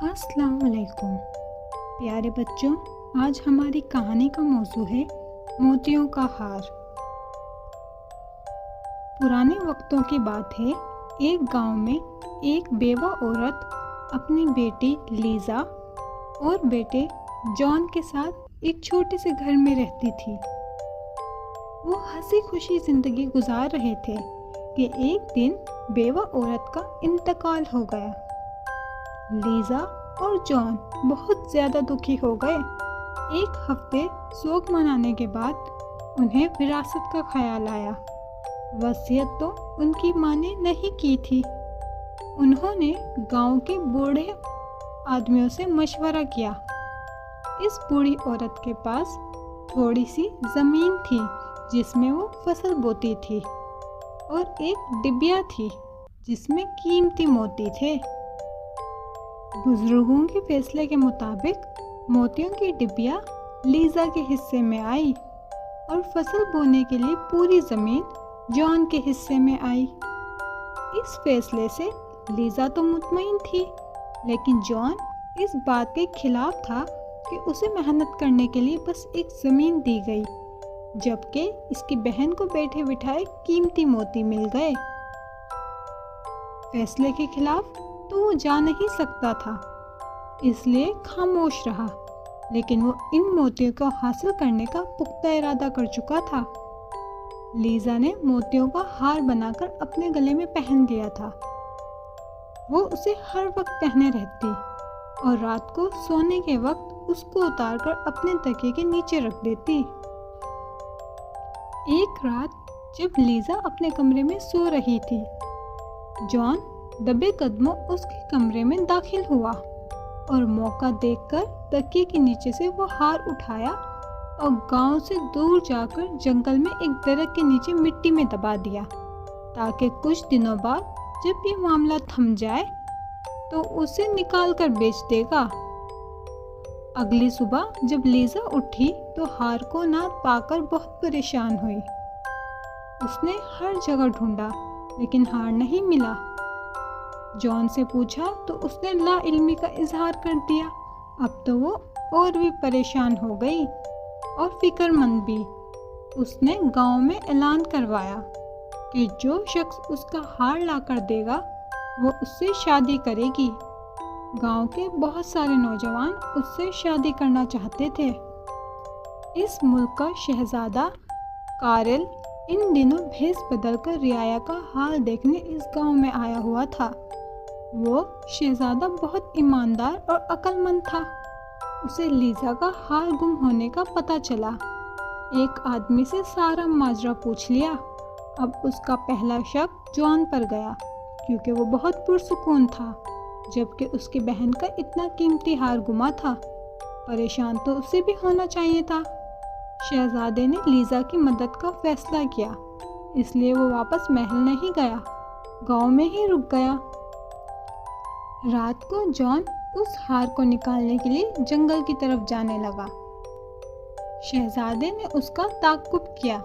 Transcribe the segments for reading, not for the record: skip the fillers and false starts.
अस्सलाम वालेकुम प्यारे बच्चों। आज हमारी कहानी का मौजू है मोतियों का हार। पुराने वक्तों की बात है, एक गांव में एक बेवा औरत अपनी बेटी लीज़ा और बेटे जॉन के साथ एक छोटे से घर में रहती थी। वो हंसी खुशी ज़िंदगी गुजार रहे थे कि एक दिन बेवा औरत का इंतकाल हो गया। लीज़ा और जॉन बहुत ज़्यादा दुखी हो गए। एक हफ्ते शोक मनाने के बाद उन्हें विरासत का ख्याल आया। वसीयत तो उनकी माँ ने नहीं की थी। उन्होंने गांव के बूढ़े आदमियों से मशवरा किया। इस बूढ़ी औरत के पास थोड़ी सी ज़मीन थी जिसमें वो फसल बोती थी और एक डिबिया थी जिसमें कीमती मोती थे। बुजुर्गों के फैसले के मुताबिक मोतियों की डिबिया लीज़ा के हिस्से में आई और फसल बोने के लिए पूरी ज़मीन जॉन के हिस्से में आई। इस फैसले से लीज़ा तो मुतमईन थी, लेकिन जॉन इस बात के खिलाफ था कि उसे मेहनत करने के लिए बस एक ज़मीन दी गई, जबकि इसकी बहन को बैठे बिठाए कीमती मोती मिल गए। फैसले के खिलाफ तो वो जा नहीं सकता था, इसलिए खामोश रहा, लेकिन वो इन मोतियों को हासिल करने का पुख्ता इरादा कर चुका था। लीज़ा ने मोतियों का हार बनाकर अपने गले में पहन लिया था। वो उसे हर वक्त पहने रहती और रात को सोने के वक्त उसको उतारकर अपने तकिए के नीचे रख देती। एक रात जब लीज़ा अपने कमरे में सो रही थी, जॉन दबे कदमों उसके कमरे में दाखिल हुआ और मौका देखकर तकिए के नीचे से वो हार उठाया और गांव से दूर जाकर जंगल में एक दरख्त के नीचे मिट्टी में दबा दिया, ताकि कुछ दिनों बाद जब ये मामला थम जाए तो उसे निकाल कर बेच देगा। अगली सुबह जब लीज़ा उठी तो हार को ना पाकर बहुत परेशान हुई। उसने हर जगह ढूंढा, लेकिन हार नहीं मिला। जॉन से पूछा तो उसने ला इल्मी का इजहार कर दिया। अब तो वो और भी परेशान हो गई और फिक्रमंद भी। उसने गांव में ऐलान करवाया कि जो शख्स उसका हार ला कर देगा वो उससे शादी करेगी। गांव के बहुत सारे नौजवान उससे शादी करना चाहते थे। इस मुल्क का शहजादा कारिल इन दिनों भेस बदलकर रियाया का हाल देखने इस गांव में आया हुआ था। वो शहजादा बहुत ईमानदार और अक्लमंद था। उसे लीज़ा का हार गुम होने का पता चला। एक आदमी से सारा माजरा पूछ लिया। अब उसका पहला शक जॉन पर गया, क्योंकि वो बहुत पुरसुकून था, जबकि उसकी बहन का इतना कीमती हार गुमा था। परेशान तो उसे भी होना चाहिए था। शहजादे ने लीज़ा की मदद का फैसला किया, इसलिए वो वापस महल नहीं गया, गांव में ही रुक गया। रात को जॉन उस हार को निकालने के लिए जंगल की तरफ जाने लगा। शहजादे ने उसका ताक़ुब किया।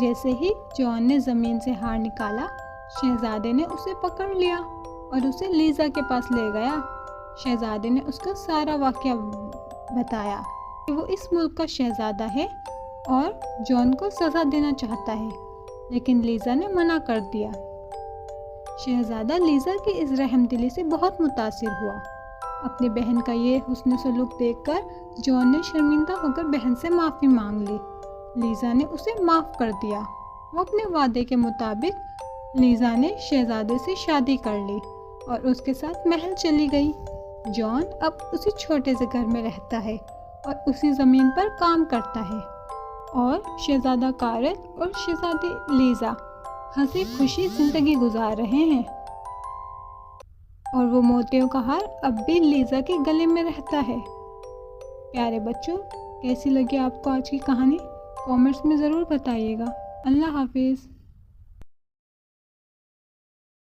जैसे ही जॉन ने ज़मीन से हार निकाला, शहजादे ने उसे पकड़ लिया और उसे लीज़ा के पास ले गया। शहजादे ने उसका सारा वाक़या बताया कि वो इस मुल्क का शहजादा है और जॉन को सज़ा देना चाहता है, लेकिन लीज़ा ने मना कर दिया। शहजादा लीज़ा की इस रहमदिली से बहुत मुतासिर हुआ। अपनी बहन का ये हुस्न सलूक देखकर जॉन ने शर्मिंदा होकर बहन से माफ़ी मांग ली। लीज़ा ने उसे माफ़ कर दिया। वो अपने वादे के मुताबिक लीज़ा ने शहजादे से शादी कर ली और उसके साथ महल चली गई। जॉन अब उसी छोटे से घर में रहता है और उसी ज़मीन पर काम करता है, और शहजादा कारिल और शहजादी लीज़ा हंसी खुशी ज़िंदगी गुजार रहे हैं। और वो मोतियों का हार अब भी लीज़ा के गले में रहता है। प्यारे बच्चों, कैसी लगी आपको आज की कहानी? कमेंट्स में ज़रूर बताइएगा। अल्लाह हाफिज़।